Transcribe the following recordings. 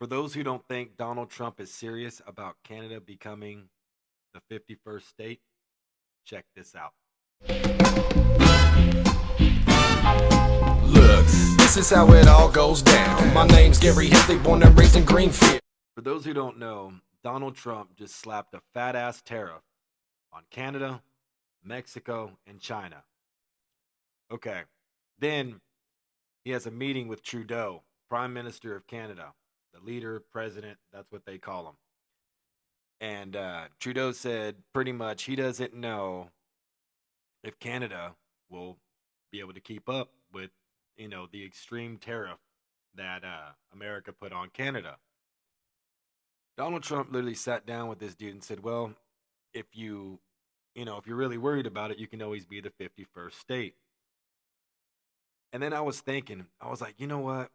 For those who don't think Donald Trump is serious about Canada becoming the 51st state, check this out. Look, this is how it all goes down. My name's Gary Hinckley, born and raised in Greenfield. For those who don't know, Donald Trump just slapped a fat ass tariff on Canada, Mexico, and China. Okay. Then he has a meeting with Trudeau, Prime Minister of Canada, the leader, president, that's what they call him. And Trudeau said pretty much he doesn't know if Canada will be able to keep up with, the extreme tariff that America put on Canada. Donald Trump literally sat down with this dude and said, well, if if you're really worried about it, you can always be the 51st state. And then I was thinking, I was like, you know what?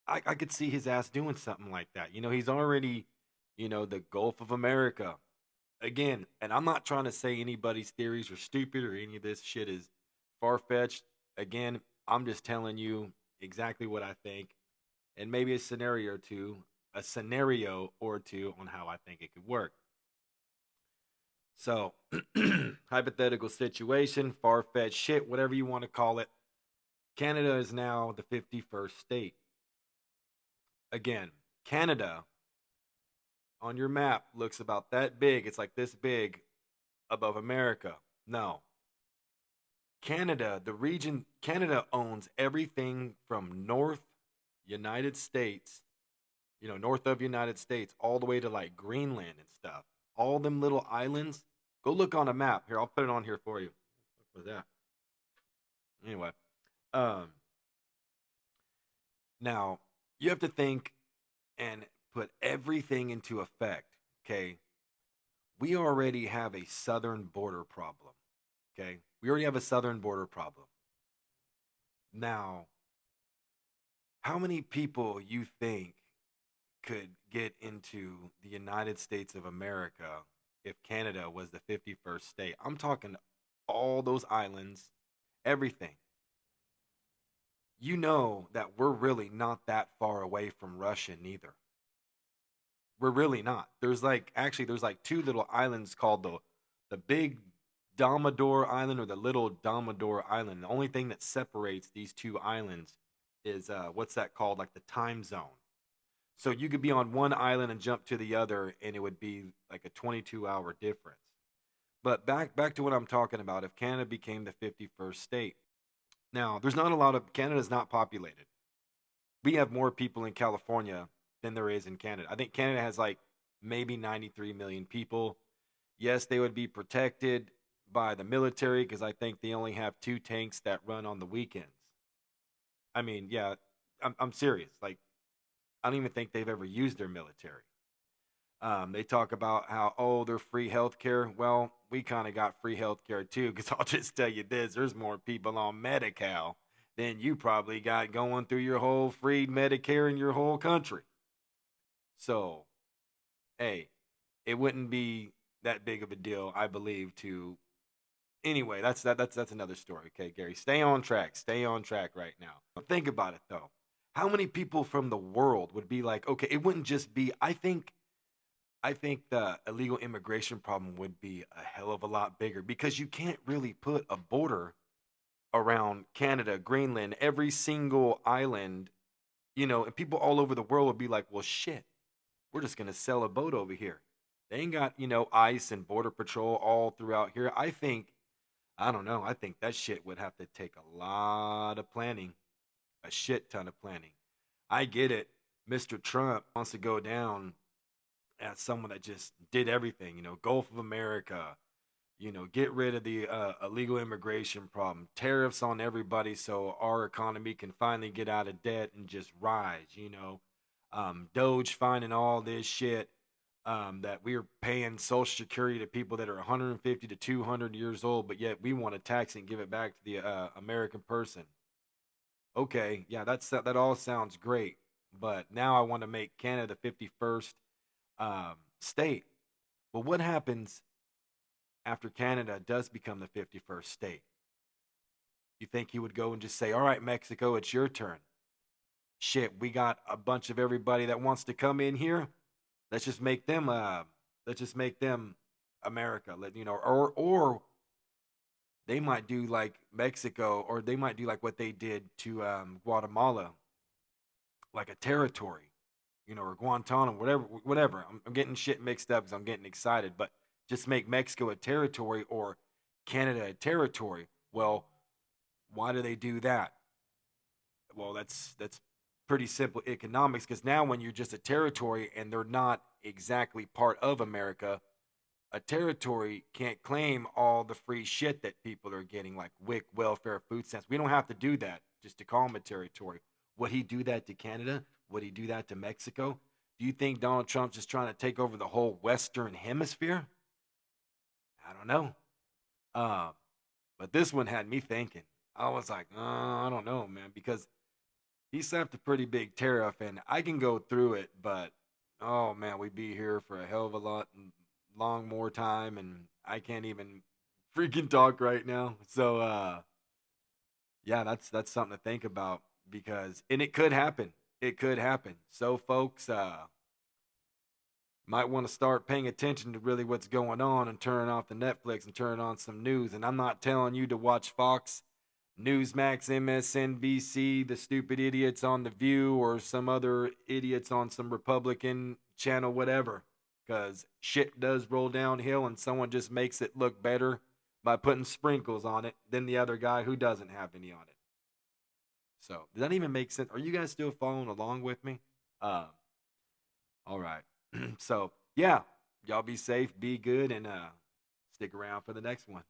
I could see his ass doing something like that. He's already, the Gulf of America. Again, and I'm not trying to say anybody's theories are stupid or any of this shit is far fetched. Again, I'm just telling you exactly what I think and maybe a scenario or two on how I think it could work. So, hypothetical situation, far fetched shit, whatever you want to call it. Canada is now the 51st state. Again, Canada on your map looks about that big. It's like this big above America. No. Canada, the region, Canada owns everything from United States, north of United States, all the way to like Greenland and stuff. All them little islands. Go look on a map. Here, I'll put it on here for you. What was that? Anyway. Now, you have to think and put everything into effect, okay? We already have a southern border problem, okay? We already have a southern border problem. Now, how many people you think could get into the United States of America if Canada was the 51st state? I'm talking all those islands, everything. You know that we're really not that far away from Russia neither. We're really not. There's like two little islands called the big Domador Island or the little Domador Island. The only thing that separates these two islands is what's that called? Like the time zone. So you could be on one island and jump to the other, and it would be like a 22-hour difference. But back to what I'm talking about. If Canada became the 51st state, now there's not a lot of Canada's not populated. We have more people in California than there is in Canada. I think Canada has like maybe 93 million people. Yes, they would be protected by the military because I think they only have two tanks that run on the weekends. I mean, yeah, I'm serious. Like, I don't even think they've ever used their military. They talk about how, they're free healthcare. Well, we kind of got free healthcare too, because I'll just tell you this: there's more people on Medi-Cal than you probably got going through your whole free Medicare in your whole country. So, hey, it wouldn't be that big of a deal, I believe. To anyway, that's another story. Okay, Gary, stay on track. Stay on track right now. But think about it though. How many people from the world would be like, okay, it wouldn't just be. I think the illegal immigration problem would be a hell of a lot bigger because you can't really put a border around Canada, Greenland, every single island, and people all over the world would be like, well, shit, we're just going to sell a boat over here. They ain't got, ICE and Border Patrol all throughout here. I don't know. I think that shit would have to take a lot of planning, a shit ton of planning. I get it. Mr. Trump wants to go down as someone that just did everything, Gulf of America, get rid of the illegal immigration problem, tariffs on everybody so our economy can finally get out of debt and just rise, Doge finding all this shit, that we're paying Social Security to people that are 150 to 200 years old, but yet we want to tax it and give it back to the American person. Okay, yeah, that all sounds great, but now I want to make Canada the 51st state. Well, what happens after Canada does become the 51st state? You think he would go and just say, all right, Mexico, it's your turn? shit, we got a bunch of everybody that wants to come in here. Let's just make them let's just make them America. Or they might do like Mexico, or they might do like what they did to Guatemala, like a territory, or Guantanamo, whatever. I'm getting shit mixed up because I'm getting excited, but just make Mexico a territory or Canada a territory. Well, why do they do that? Well, that's pretty simple economics, because now when you're just a territory and they're not exactly part of America, a territory can't claim all the free shit that people are getting, like WIC, welfare, food stamps. We don't have to do that just to call them a territory. Would he do that to Canada? Would he do that to Mexico? Do you think Donald Trump's just trying to take over the whole Western Hemisphere? I don't know. Uh, but this one had me thinking. I was like, I don't know, man, because he slapped a pretty big tariff, and I can go through it, but oh man, we'd be here for a hell of a lot long more time, and I can't even freaking talk right now. So yeah, that's something to think about, because and it could happen. It could happen. So folks, might want to start paying attention to really what's going on and turn off the Netflix and turn on some news. And I'm not telling you to watch Fox, Newsmax, MSNBC, the stupid idiots on The View, or some other idiots on some Republican channel, whatever. Because shit does roll downhill and someone just makes it look better by putting sprinkles on it than the other guy who doesn't have any on it. So, does that even make sense? Are you guys still following along with me? Uh, all right. So, yeah, y'all be safe, be good, and stick around for the next one.